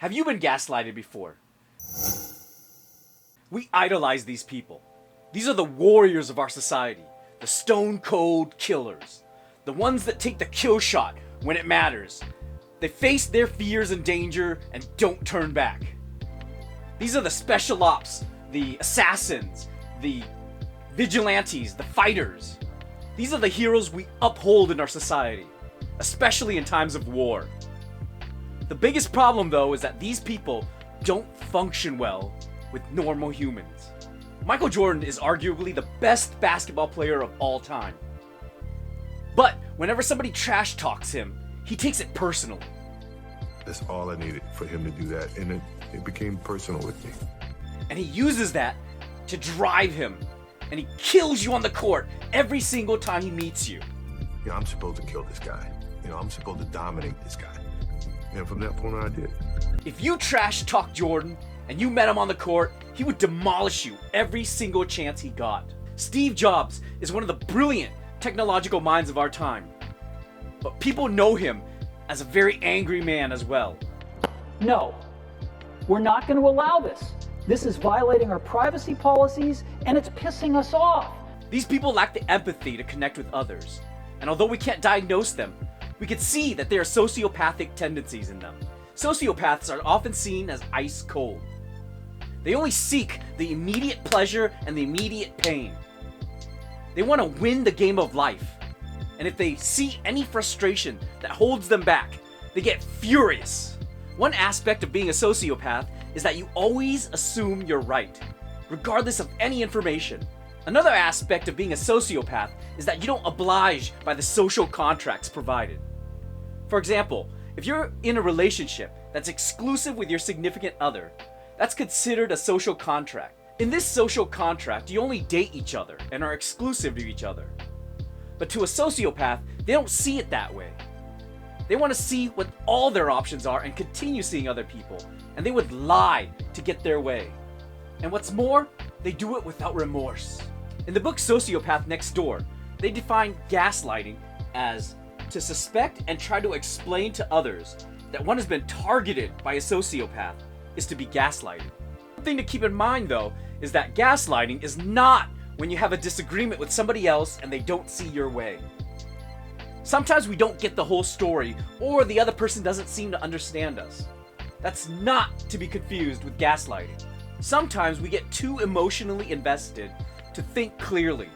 Have you been gaslighted before? We idolize these people. These are the warriors of our society, the stone-cold killers, the ones that take the kill shot when it matters. They face their fears and danger and don't turn back. These are the special ops, the assassins, the vigilantes, the fighters. These are the heroes we uphold in our society, especially in times of war. The biggest problem, though, is that these people don't function well with normal humans. Michael Jordan is arguably the best basketball player of all time. But whenever somebody trash talks him, he takes it personally. That's all I needed for him to do that, and it became personal with me. And he uses that to drive him, and he kills you on the court every single time he meets you. You know, I'm supposed to kill this guy. You know, I'm supposed to dominate this guy. And from that point on, I did. If you trash talk Jordan and you met him on the court, he would demolish you every single chance he got. Steve Jobs is one of the brilliant technological minds of our time. But people know him as a very angry man as well. No, we're not going to allow this. This is violating our privacy policies and it's pissing us off. These people lack the empathy to connect with others. And although we can't diagnose them, we can see that there are sociopathic tendencies in them. Sociopaths are often seen as ice cold. They only seek the immediate pleasure and the immediate pain. They want to win the game of life. And if they see any frustration that holds them back, they get furious. One aspect of being a sociopath is that you always assume you're right, regardless of any information. Another aspect of being a sociopath is that you don't oblige by the social contracts provided. For example, if you're in a relationship that's exclusive with your significant other, that's considered a social contract. In this social contract, you only date each other and are exclusive to each other. But to a sociopath, they don't see it that way. They want to see what all their options are and continue seeing other people, and they would lie to get their way. And what's more, they do it without remorse. In the book Sociopath Next Door, they define gaslighting as to suspect and try to explain to others that one has been targeted by a sociopath is to be gaslighted. One thing to keep in mind, though, is that gaslighting is not when you have a disagreement with somebody else and they don't see your way. Sometimes we don't get the whole story, or the other person doesn't seem to understand us. That's not to be confused with gaslighting. Sometimes we get too emotionally invested to think clearly.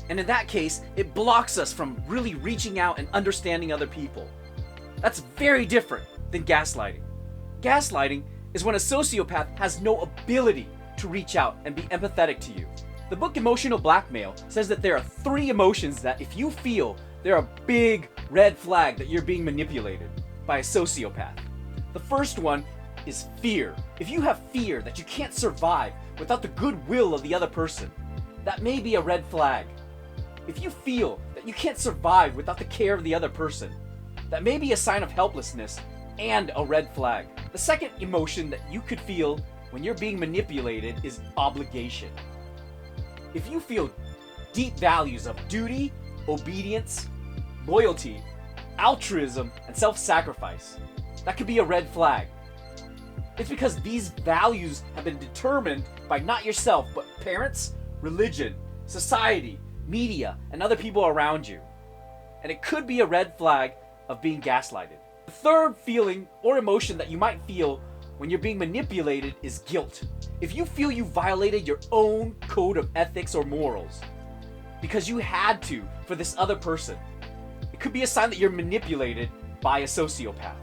And in that case, it blocks us from really reaching out and understanding other people. That's very different than gaslighting. Gaslighting is when a sociopath has no ability to reach out and be empathetic to you. The book Emotional Blackmail says that there are 3 emotions that if you feel, they're a big red flag that you're being manipulated by a sociopath. The first one is fear. If you have fear that you can't survive without the goodwill of the other person, that may be a red flag. If you feel that you can't survive without the care of the other person, that may be a sign of helplessness and a red flag. The second emotion that you could feel when you're being manipulated is obligation. If you feel deep values of duty, obedience, loyalty, altruism, and self-sacrifice, that could be a red flag. It's because these values have been determined by not yourself, but parents, religion, society, media, and other people around you. And it could be a red flag of being gaslighted. The third feeling or emotion that you might feel when you're being manipulated is guilt. If you feel you violated your own code of ethics or morals because you had to for this other person, it could be a sign that you're manipulated by a sociopath.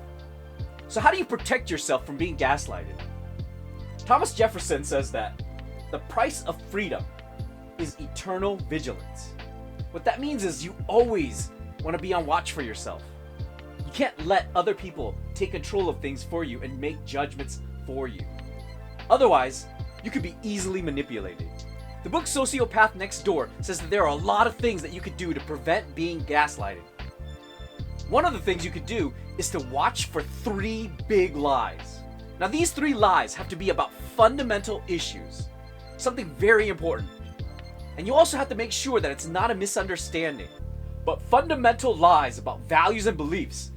So how do you protect yourself from being gaslighted? Thomas Jefferson says that the price of freedom is eternal vigilance. What that means is you always want to be on watch for yourself. You can't let other people take control of things for you and make judgments for you. Otherwise, you could be easily manipulated. The book Sociopath Next Door says that there are a lot of things that you could do to prevent being gaslighted. One of the things you could do is to watch for 3 big lies. Now these 3 lies have to be about fundamental issues, something very important. And you also have to make sure that it's not a misunderstanding. But fundamental lies about values and beliefs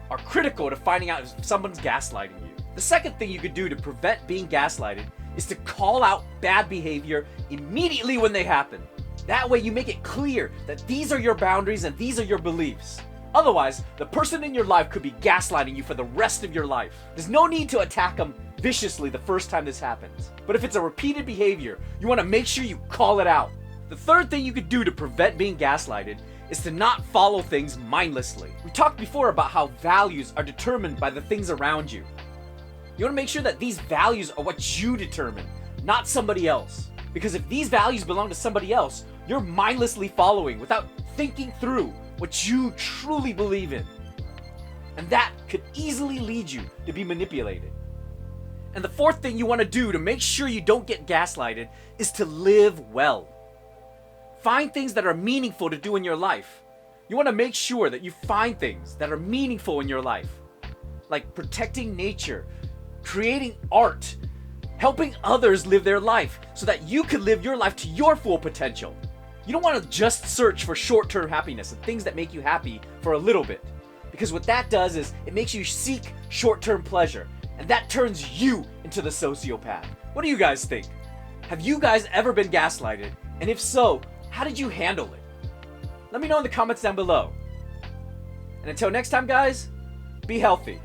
are critical to finding out if someone's gaslighting you. The second thing you could do to prevent being gaslighted is to call out bad behavior immediately when they happen. That way you make it clear that these are your boundaries and these are your beliefs. Otherwise, the person in your life could be gaslighting you for the rest of your life. There's no need to attack them viciously the first time this happens. But if it's a repeated behavior, you want to make sure you call it out. The third thing you could do to prevent being gaslighted is to not follow things mindlessly. We talked before about how values are determined by the things around you. You want to make sure that these values are what you determine, not somebody else. Because if these values belong to somebody else, you're mindlessly following without thinking through what you truly believe in. And that could easily lead you to be manipulated. And the fourth thing you want to do to make sure you don't get gaslighted is to live well. Find things that are meaningful to do in your life. You want to make sure that you find things that are meaningful in your life, like protecting nature, creating art, helping others live their life so that you can live your life to your full potential. You don't want to just search for short-term happiness and things that make you happy for a little bit. Because what that does is it makes you seek short-term pleasure, and that turns you into the sociopath. What do you guys think? Have you guys ever been gaslighted? And if so, how did you handle it? Let me know in the comments down below. And until next time, guys, be healthy.